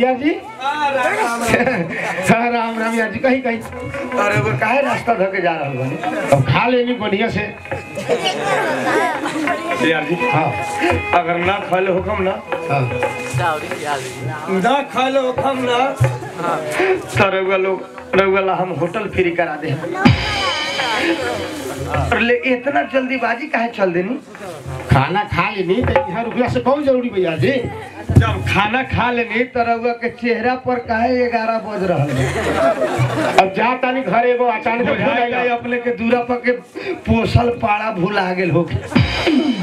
यार जी राम राम यार जी कहीं कहीं अरे वो काहे रास्ता धके जा रहा बनी अब खा लेनी बढ़िया से यार जी। हाँ अगर ना खा ले हुक्म ना ना खा ले हुक्म ना तो रउआ हम होटल फ्री करा दे ले इतना जल्दीबाजी काहे चल देनी खाना खा लेनी तो यहाँ रुपया से कौन जरूरी भैया जी जब खाना खा लेनी तो रउआ के चेहरा पर काहे 11 बज रहा है अब जा तानी घर एगो अचानक अपने के दूरा पर के पोसल पाड़ा भूला गेल हो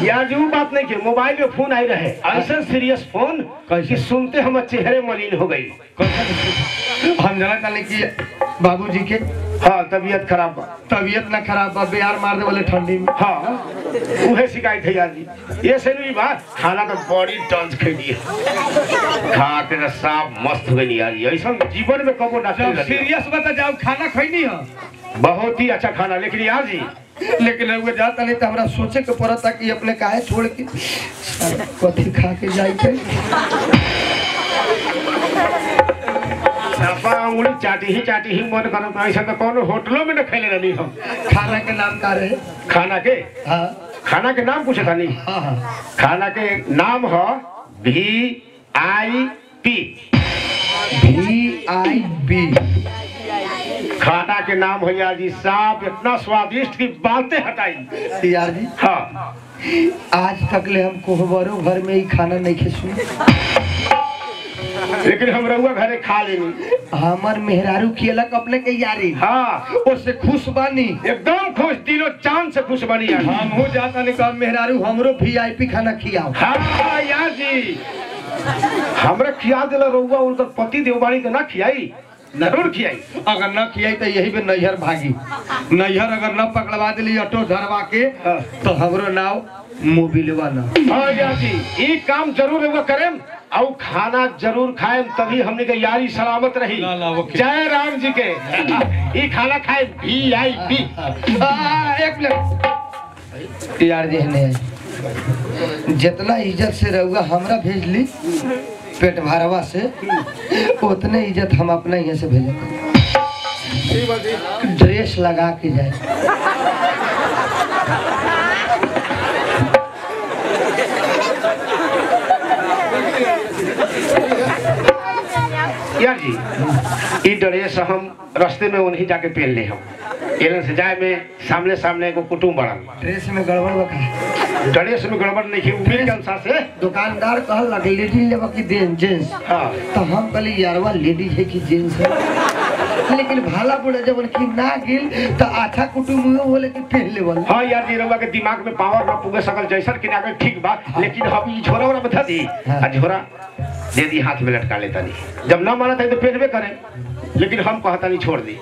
यार जी वो बात नहीं के मोबाइल में फोन आई रहे ऐसा सीरियस फोन कैसे सुनते हम चेहरे मलिन हो गई हम जाना तानी कि बाबूजी के हाँ तबीयत खराब तबीयत ना खराब बा बिहार मार दे बोले ठंडी में हाँ उहे शिकायत है यार जी ये से नहीं बात खाना तो बड़ी टंच खेली खा के साफ मस्त हो गई यार जी ऐसा जीवन में कबो ना सीरियस बता जाओ खाना खैनी है बहुत ही अच्छा खाना लेकिन यार जी लेकिन वो जाता नहीं तो हमरा सोचे के पड़ता कि अपने काहे छोड़ के कथी खा के जाए उंगली चाटी ही मन करो ऐसा तो कौन होटलों में न खेले रही हम खाना के नाम का रहे खाना के हाँ खाना के नाम पूछे था नहीं हाँ हाँ खाना के नाम है VIP खाना के नाम है यार जी साफ इतना स्वादिष्ट की बातें हटाई यार जी। हाँ आज तक ले हम कोहबरों घर में ही खाना नहीं खेसू लेकिन हम रहुआ घरे खा लेनी हमार मेहरारू कियलक अपने के यारी हाँ उससे खुश बानी एकदम खुश दिलो चांद से खुश बानी यार हम हो जाता नहीं कहा मेहरारू हमरो VIP खाना खियाओ हाँ यार जी हमरा खिया दिला रहुआ उनका पति देवबाड़ी के ना खियाई जरूर खियाई अगर न खियाई तो यही पे नैहर भागी नैहर अगर न पकड़वा दिली ऑटो धरवा के तो हमरो नाव मोबिलवा ना हाँ यार जी ये काम जरूर रहुआ करें और खाना जरूर खाए तभी हमने के यारी सलामत रही जय राम जी के ये खाना खाए VIP एक मिनट यार जी ने जितना इज्जत से रहुआ हमरा भेज ली पेट भरवा से उतने इज्जत हम अपना यहाँ से भेजे ड्रेस लगा के जाए यार जी ये ड्रेस हम रास्ते में उन्हीं जाके पहन ले हम एलन से जाए में सामने सामने को कुटुंब बढ़ा ड्रेस में गड़बड़ बका ड्रेस में गड़बड़ नहीं है उम्मीद के अनुसार से दुकानदार कहल लग लेडी लेवा की जेंट्स हाँ तो हम कहली यारवा लेडी है कि जेंट्स है लेकिन भाला बुढ़ा जब की ना गिल तो अच्छा कुटुंब में बोले कि पहन ले बोल हाँ यार जी रवा के दिमाग में पावर ना पुगे सकल जैसा कि ना ठीक बा लेकिन हम ई झोरा वाला बता दी झोरा दे दी हाथ में लटका लेता नहीं जब ना माना था तो पहनबे करें लेकिन हम कहता नहीं छोड़ दी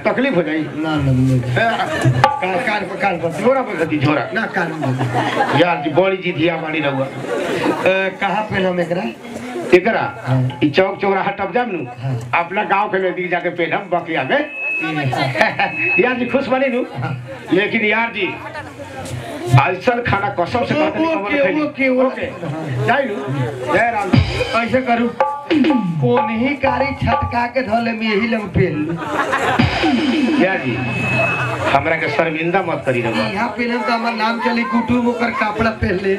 तकलीफ हो जाए ना कान पर झोरा बोलती झोरा ना कान यार जी बड़ी जी धिया बाड़ी रहुआ कहाँ पे हम एकरा ई चौक चौराहा टप जाम नु अपना गांव के नजदीक जाके पहनम बकरिया में यार जी खुश बनी नु लेकिन यार जी ऐसा खाना कसम से ओके जय राम ऐसे करूँ कौन ही कारी छटका के धोले में यही लग पेल यार जी हमरा के शर्मिंदा मत करी रहो यहाँ पहले तो हमार नाम चली कुटुम ओकर कपड़ा पहन ले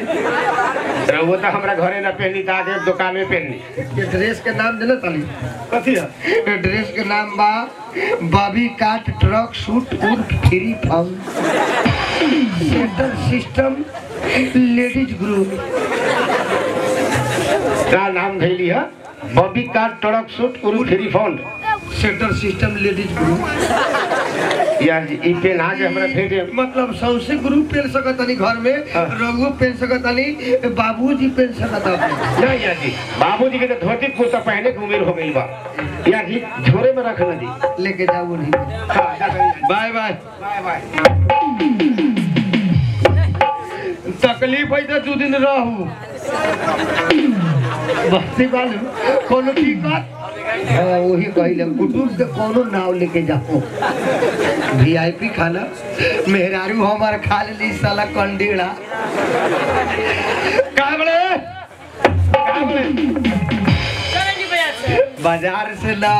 रहो तो हमरा घरे ना पहनी था आगे दुकान में पहननी ये ड्रेस के नाम देना ताली कथी है ड्रेस के नाम बा बॉबी काट ट्रक सूट उर्फ free found centre system ladies group का नाम धैली है बॉबी काट ट्रक सूट उर्फ free found centre system ladies group यार जी ई पेन आगे हमरा भेजे मतलब सौसे ग्रुप पेन सकतनी घर में रघु पेन सकतनी बाबूजी पेन सकता नहीं यार जी बाबूजी के तो धोती कुर्ता पहने की उम्र हो गई बा यार जी झोरे में रखना जी लेके जाओ नहीं बाय बाय बाय बाय तकलीफ है तो 2 दिन रहू बस्ती बालू कोनो दिक्कत वही कहले कुटुंब से कोनो नाव लेके जाओ VIP खाना मेहरारू हमार खा ली साला कंडीड़ा का बोले बाजार से ना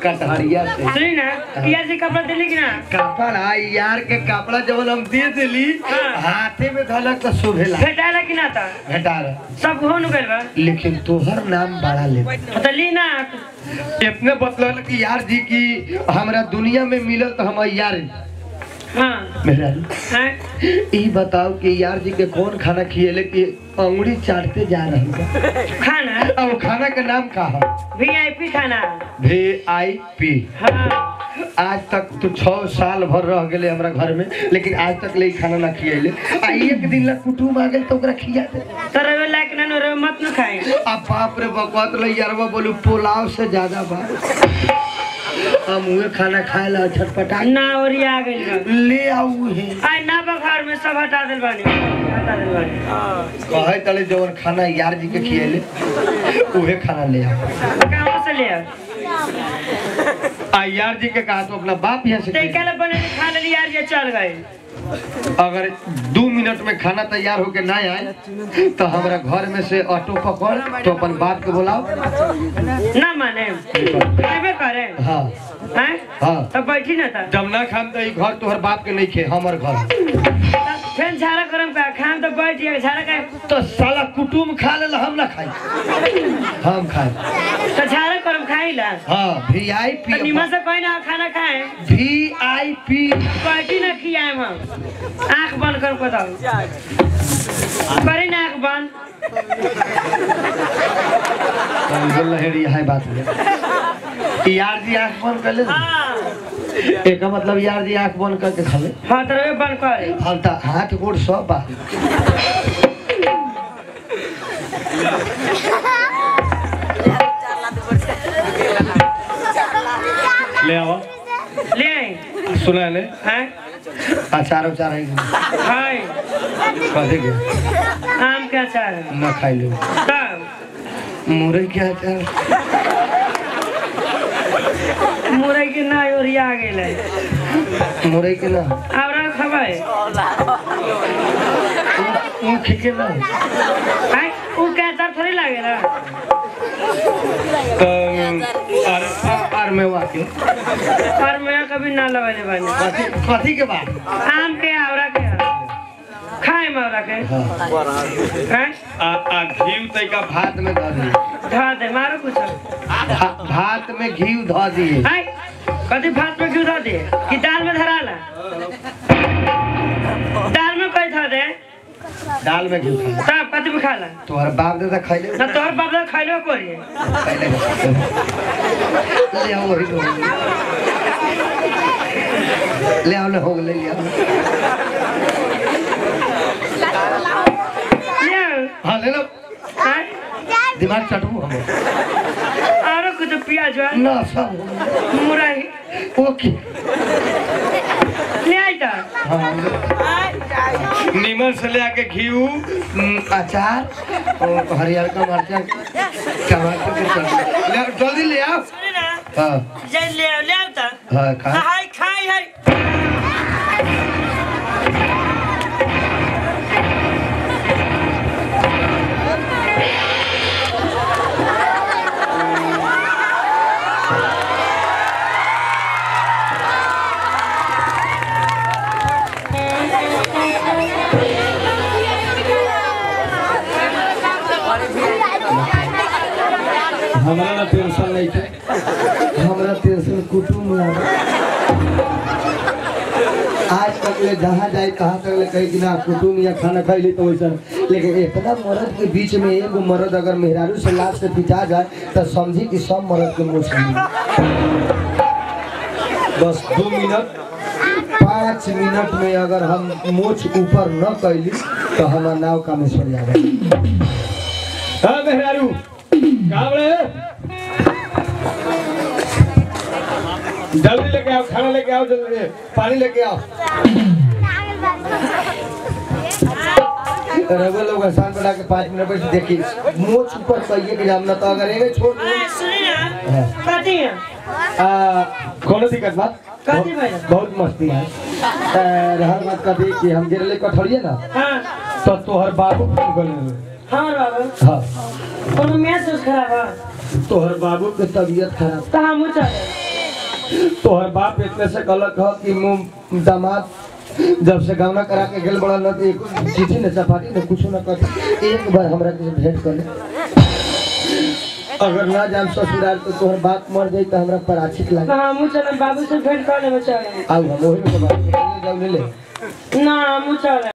कटहरिया से। सुनी ना यार जी कपड़ा दिली कि ना? कपड़ा यार के कपड़ा जब हम दे दिली हाथे में धलक तो सुभेला। भेटाला कि ना था? भेटाला। सब हो न गइल बा। लेकिन तोहर नाम बड़ा ले। तो ली ना। इतने बतलल कि यार जी की हमरा दुनिया में मिलल तो हम यार। हाँ। मेरा हैं? ई बताओ कि यार जी के कौन खाना खिएले कि अंगुली चाटते जा रही है? खाना? अब खाना का नाम का है? VIP खाना। VIP। हाँ। आज तक तो 6 साल भर रह गए हमरा घर में, लेकिन आज तक ले खाना ना खिएले। आ एक दिन ला कुटुम आ गेल तो ओकरा खिया दे। तरवे लायक ना रे मत न खाए। अब बाप रे बकवात ले यारवा बोलू पुलाव से ज्यादा बा। हम उहे खाना खाए ला छटपटा ना और आ गइल ले आऊ है। आई ना बखार में सब हटा देल बानी। हटा देल बानी। कहे तले जवन खाना यार जी के खिएले उहे खाना ले आओ। कहां से ले आ? यार जी के कहा तो अपना बाप यहाँ से तेकले बने खा ले यार जी चल गए। अगर 2 मिनट में खाना तैयार होके ना आए तो हमारा घर में से ऑटो पकड़ तो अपन बाप के बुलाओ। ना माने करबे करे। हाँ हैं? हाँ तो बैठी ना था। जब ना खाम तो घर तोहर बाप के नहीं खे हमर घर। फिर झाड़ा करम का खाम तो बैठ गया झाड़ा का तो साला कुटुम खा ले हम ना खाई। हम खाए तो झाड़ा करम खाइला। हाँ VIP। तो निमन से कोई ना खाना खाए। VIP बैठी ना खियाए हम। आँख बंद कर बताओ। करे ना आँख बंद। बोल लहरी है बात में। यार जी आँख बंद कर ले। हाँ। एक मतलब यार जी आँख बंद करके खा ले। हाँ तरवे बंद करे। हम तो हाथ गोड़ सब बा। ले आओ। ले आई। सुना ले। हैं? अचार उचार है हाय। कथी के? आम के अचार है। ना खाई लो। तब मुरई के अचार। मुरई के ना ओरिया गेल है। मुरई के ना। आवरा खबै। ऊख के ना। हैं? ऊ के अचार थोड़ी लागेला। और मैं वाके। और मैं कभी ना लगाले बानी। कथी के बाद? आम के आवरा के खाए मावरा के। हैं? घी तई का भात में धर दी। धा दे मारो कुछ। भात में घी धर दिए। हैं? कथी भात में क्यों धा दे? कि दाल में धराला? दाल में कोई धा दे? दाल में घी खा। तब कथी में खाला? तोहर बाप दादा खाइले। ना तोहर बाप दादा खाइलो कोरी। ले आओ वही तो। ले आओ ले हो ले लिया। हाँ ले लो। दिमाग चटू हम। और कुछ प्याज है? ना सब मुरई। ओके। ले आई ता। हाँ। नीमन से ले आके घी अचार और हरियर का मरचा टमाटर के चटनी जल्दी ले आओ। हाँ ले आओ ता। हाँ खा। हाय खाई है। हमारा ना टेंशन नहीं थे। हमारा टेंशन कुटुम आज तक ले जहाँ जाए कहाँ तक ले कहीं कि ना कुटुम या खाना खाई ली तो वैसा। लेकिन इतना मर्द के बीच में एक मर्द अगर मेहरारू से लाश से पिटा जाए तो समझी कि सब मर्द के मुँह से बस 2 मिनट 5 मिनट में अगर हम मोछ ऊपर न कैली तो हमारा नाव कामेश्वर जाएगा। हाँ मेहरारू जल्दी लेके आओ, खाना लेके आओ, जल्दी पानी लेके आओ। रघु लोग आसान बना के 5 मिनट में देखिए मोच ऊपर कहिए कि हमने तो अगर एक छोड़ कोनो दिक्कत बात बहुत मस्ती है। रहल बात कथी कि हम गिरले कठरिए ना तो तोहर बाबू फोन कर ले। हां बाबू। हां कोनो मैच खराब है तोहर बाबू के तबीयत खराब, तो हम चले। तोहर बाप इतने से गलत है कि मुंह दामाद जब से गावना करा के गेल बड़ा न एक चिट्ठी न चपाटी न कुछ न कर, एक बार हमरा के भेंट कर ले। अगर ना जान ससुराल तो तोहर बाप मर जाई तो हमरा पराचित लागे। तो हम चले, बाबू से भेंट कर ले चले। आओ हम ओही में बात ले जाओ ले ले। ना हम चले।